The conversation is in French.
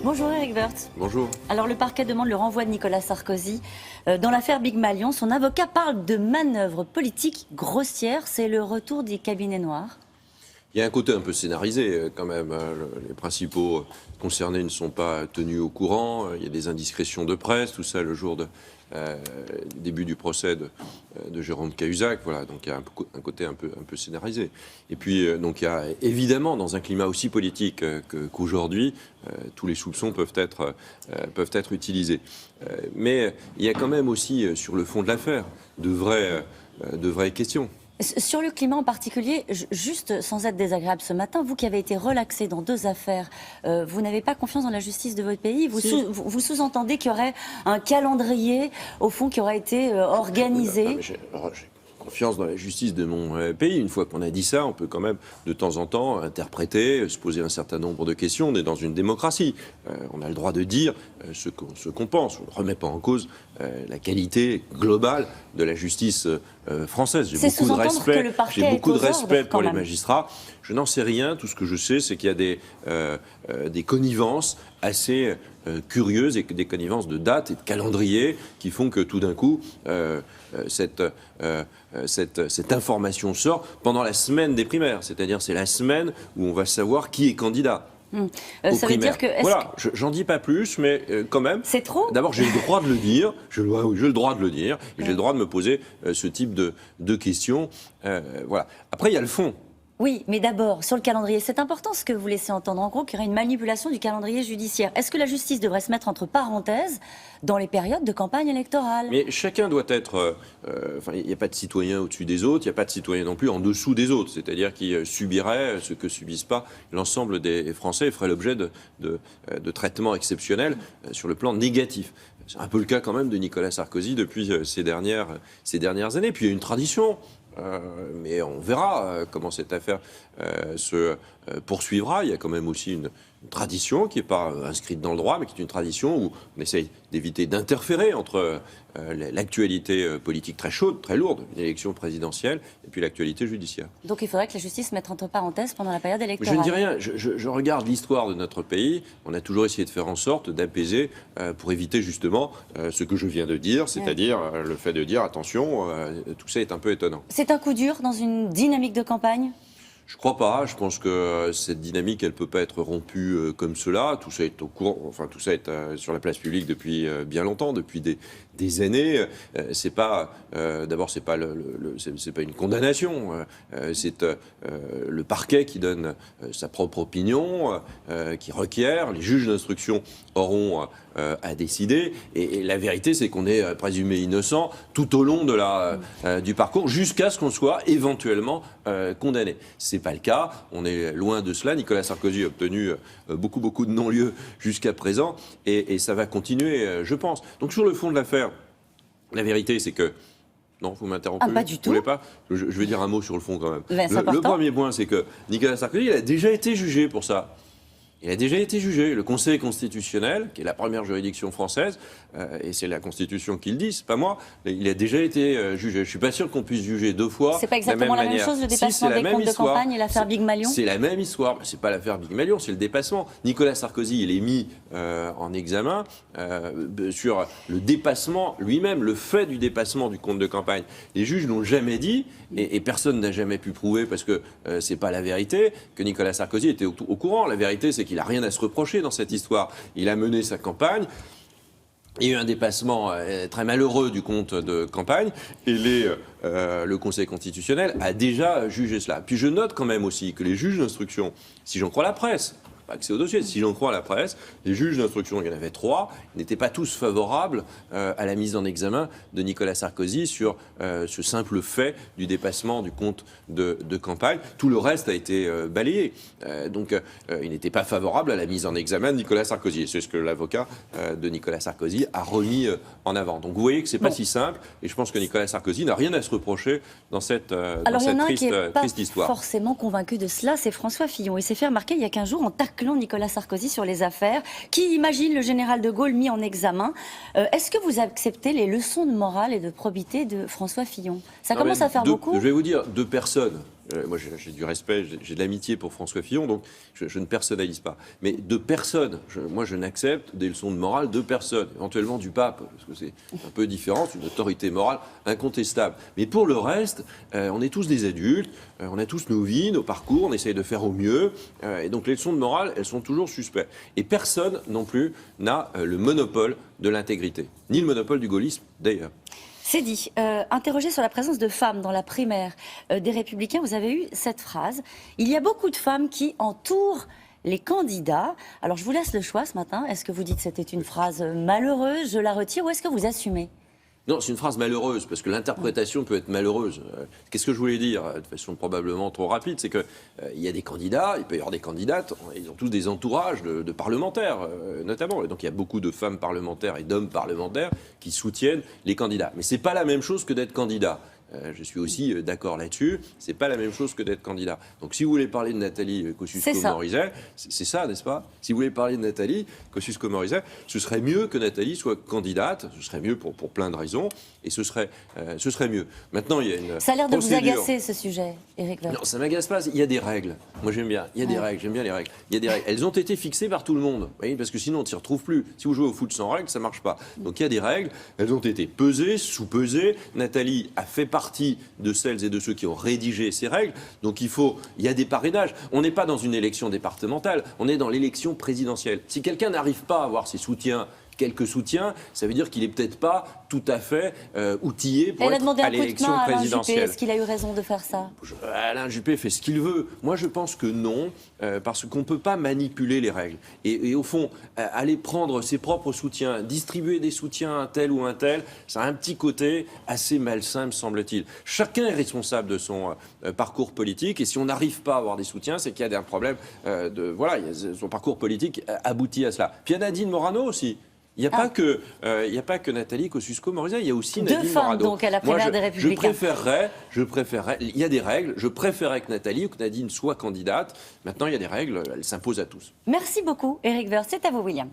Bonjour Éric Woerth. Bonjour. Alors le parquet demande le renvoi de Nicolas Sarkozy. Dans l'affaire Big Malion, son avocat parle de manœuvre politique grossière. C'est le retour des cabinets noirs. Il y a un côté un peu scénarisé quand même. Les principaux concernés ne sont pas tenus au courant. Il y a des indiscrétions de presse, tout ça le jour du début du procès de Jérôme Cahuzac. Voilà, donc il y a un côté un peu scénarisé. Et puis donc il y a évidemment dans un climat aussi politique qu'aujourd'hui, tous les soupçons peuvent être utilisés. Mais il y a quand même aussi sur le fond de l'affaire de vraies questions. Sur le climat en particulier, juste sans être désagréable ce matin, vous qui avez été relaxé dans 2 affaires, vous n'avez pas confiance dans la justice de votre pays? Vous sous-entendez qu'il y aurait un calendrier, au fond, qui aurait été organisé? J'ai confiance dans la justice de mon pays. Une fois qu'on a dit ça, on peut quand même de temps en temps interpréter, se poser un certain nombre de questions. On est dans une démocratie. On a le droit de dire ce qu'on pense. On ne remet pas en cause la qualité globale de la justice française. J'ai beaucoup de respect pour les magistrats. Je n'en sais rien. Tout ce que je sais, c'est qu'il y a des connivences assez curieuses et des connivences de dates et de calendrier qui font que tout d'un coup, cette information sort pendant la semaine des primaires. C'est-à-dire c'est la semaine où on va savoir qui est candidat. Ça veut dire que... Voilà, j'en dis pas plus, mais quand même... C'est trop ? D'abord, j'ai le droit de le dire, j'ai le droit de le dire, et j'ai le droit de me poser ce type de questions. Voilà. Après, il y a le fond. Oui, mais d'abord, sur le calendrier, c'est important ce que vous laissez entendre. En gros, qu'il y aurait une manipulation du calendrier judiciaire. Est-ce que la justice devrait se mettre entre parenthèses dans les périodes de campagne électorale? Mais chacun doit être... il n'y a pas de citoyen au-dessus des autres, il n'y a pas de citoyen non plus en dessous des autres. C'est-à-dire qui subirait ce que subissent pas l'ensemble des Français et ferait l'objet de traitements exceptionnels sur le plan négatif. C'est un peu le cas quand même de Nicolas Sarkozy depuis ces dernières années. Puis il y a une tradition. Mais on verra comment cette affaire se poursuivra. Il y a quand même aussi une tradition qui n'est pas inscrite dans le droit, mais qui est une tradition où on essaye d'éviter d'interférer entre l'actualité politique très chaude, très lourde, une élection présidentielle, et puis l'actualité judiciaire. Donc il faudrait que la justice mette entre parenthèses pendant la période électorale. Je ne dis rien. Je regarde l'histoire de notre pays. On a toujours essayé de faire en sorte d'apaiser pour éviter justement ce que je viens de dire, c'est-à-dire le fait de dire attention, tout ça est un peu étonnant. C'est un coup dur dans une dynamique de campagne ? Je crois pas. Je pense que cette dynamique, elle peut pas être rompue comme cela. Tout ça est au courant. Enfin, tout ça est sur la place publique depuis bien longtemps, depuis des années. C'est pas. D'abord, c'est pas c'est pas une condamnation. C'est le parquet qui donne sa propre opinion, qui requiert. Les juges d'instruction auront à décider. Et la vérité, c'est qu'on est présumé innocent tout au long du parcours, jusqu'à ce qu'on soit éventuellement condamné. C'est pas le cas. On est loin de cela. Nicolas Sarkozy a obtenu beaucoup de non-lieux jusqu'à présent, et ça va continuer, je pense. Donc sur le fond de l'affaire, la vérité, c'est que non, vous m'interrompez. Pas du tout. Vous voulez pas ? Je vais dire un mot sur le fond quand même. Le premier point, c'est que Nicolas Sarkozy, il a déjà été jugé pour ça. Il a déjà été jugé. Le Conseil constitutionnel, qui est la première juridiction française, et c'est la Constitution qui le dit, c'est pas moi, il a déjà été jugé. Je suis pas sûr qu'on puisse juger 2 fois. C'est pas exactement la même chose, le dépassement des comptes de campagne et l'affaire Big Malion ? C'est la même histoire. C'est pas l'affaire Big Malion, c'est le dépassement. Nicolas Sarkozy, il est mis en examen sur le dépassement lui-même, le fait du dépassement du compte de campagne. Les juges n'ont jamais dit, et personne n'a jamais pu prouver, parce que c'est pas la vérité, que Nicolas Sarkozy était au courant. La vérité, c'est qu'il n'a rien à se reprocher dans cette histoire. Il a mené sa campagne. Il y a eu un dépassement très malheureux du compte de campagne, et le Conseil constitutionnel a déjà jugé cela. Puis je note quand même aussi que les juges d'instruction, si j'en crois la presse, pas accès au dossier, si j'en crois la presse, les juges d'instruction, il y en avait 3, n'étaient pas tous favorables à la mise en examen de Nicolas Sarkozy sur ce simple fait du dépassement du compte de campagne. Tout le reste a été balayé. Donc il n'était pas favorable à la mise en examen de Nicolas Sarkozy. Et c'est ce que l'avocat de Nicolas Sarkozy a remis en avant. Donc vous voyez que c'est pas si simple, et je pense que Nicolas Sarkozy n'a rien à se reprocher dans cette Alors, il y en a un qui n'est pas histoire. Forcément convaincu de cela, c'est François Fillon. Il s'est fait remarquer il y a 15 jours en taclant Nicolas Sarkozy sur les affaires. Qui imagine le général de Gaulle mis en examen? Est-ce que vous acceptez les leçons de morale et de probité de François Fillon? Ça commence à faire beaucoup. Je vais vous dire, 2 personnes moi j'ai du respect, j'ai de l'amitié pour François Fillon, donc je ne personnalise pas. Mais de personne, moi je n'accepte des leçons de morale de personne, éventuellement du pape, parce que c'est un peu différent, c'est une autorité morale incontestable. Mais pour le reste, on est tous des adultes, on a tous nos vies, nos parcours, on essaye de faire au mieux, et donc les leçons de morale, elles sont toujours suspectes. Et personne non plus n'a le monopole de l'intégrité, ni le monopole du gaullisme d'ailleurs. C'est dit. Interrogé sur la présence de femmes dans la primaire des Républicains, vous avez eu cette phrase. Il y a beaucoup de femmes qui entourent les candidats. Alors je vous laisse le choix ce matin. Est-ce que vous dites que c'était une phrase malheureuse, je la retire, ou est-ce que vous assumez ? Non, c'est une phrase malheureuse, parce que l'interprétation peut être malheureuse. Qu'est-ce que je voulais dire, de façon probablement trop rapide, c'est qu'il y a des candidats, il peut y avoir des candidates, ils ont tous des entourages de parlementaires, notamment. Et donc il y a beaucoup de femmes parlementaires et d'hommes parlementaires qui soutiennent les candidats. Mais ce n'est pas la même chose que d'être candidat. Je suis aussi d'accord là-dessus. C'est pas la même chose que d'être candidat. Donc, si vous voulez parler de Nathalie Kosciusko-Morizet, c'est ça, n'est-ce pas ? Si vous voulez parler de Nathalie Kosciusko-Morizet, ce serait mieux que Nathalie soit candidate. Ce serait mieux pour plein de raisons, et ce serait mieux. Maintenant, il y a une Ça a l'air de procédure. vous agacer ce sujet, Éric Woerth. Non, ça m'agace pas. Il y a des règles. Moi, j'aime bien. Il y a des règles. J'aime bien les règles. Il y a des règles. Elles ont été fixées par tout le monde, vous voyez, parce que sinon on ne s'y retrouve plus. Si vous jouez au foot sans règles, ça marche pas. Donc il y a des règles. Elles ont été pesées, sous-pesées. Nathalie a fait partie de celles et de ceux qui ont rédigé ces règles. Donc il y a des parrainages. On n'est pas dans une élection départementale, on est dans l'élection présidentielle. Si quelqu'un n'arrive pas à avoir ses soutiens, quelques soutiens, ça veut dire qu'il n'est peut-être pas tout à fait outillé pour être à l'élection présidentielle. Est-ce qu'il a eu raison de faire ça ? Alain Juppé fait ce qu'il veut. Moi, je pense que non, parce qu'on ne peut pas manipuler les règles. Et au fond, aller prendre ses propres soutiens, distribuer des soutiens à un tel ou un tel, ça a un petit côté assez malsain, me semble-t-il. Chacun est responsable de son parcours politique, et si on n'arrive pas à avoir des soutiens, c'est qu'il y a un problème son parcours politique aboutit à cela. Puis il y a Nadine Morano aussi. Il n'y a pas que Nathalie Kosciusko-Morizet, il y a aussi Nadine Deux femmes Morano. donc à la primaire des Républicains. Je préférerais, il y a des règles, je préférerais que Nathalie ou que Nadine soient candidates. Maintenant, il y a des règles, elles s'imposent à tous. Merci beaucoup, Éric Woerth. C'est à vous, William.